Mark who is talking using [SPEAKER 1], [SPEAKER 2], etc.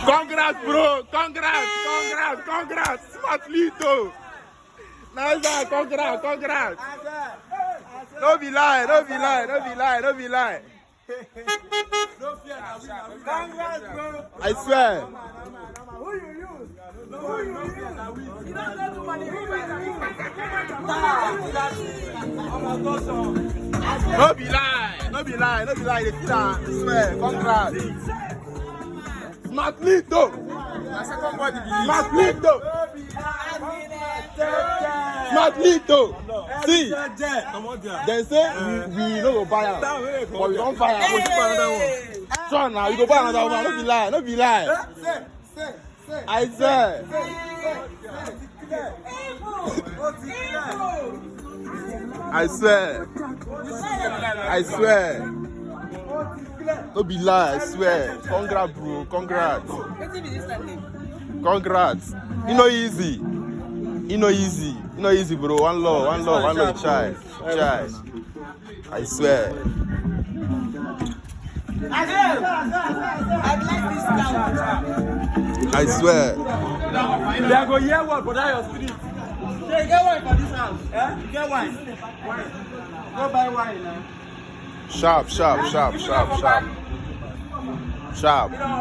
[SPEAKER 1] Congrats, bro. Congrats. Smartlito. Nice one. Congrats. No be lie.
[SPEAKER 2] Congrats, bro.
[SPEAKER 1] I swear.
[SPEAKER 2] Who you use? You don't know the money.
[SPEAKER 1] No be lie. They feel that. I swear. Congrats. Smartlito. See, they say we no go buy am, but we don't buy am. We buy another one. Sure now, we go buy another one. No be lie. I swear. I swear. No be lie. I swear. Congrats, bro. Congrats. You know easy. Bro. One love, child. I swear. I swear.
[SPEAKER 2] They are going to hear what, but I your spirit. Hey, get wine for this house. Get wine. Go buy wine now.
[SPEAKER 1] Sharp.
[SPEAKER 2] You know,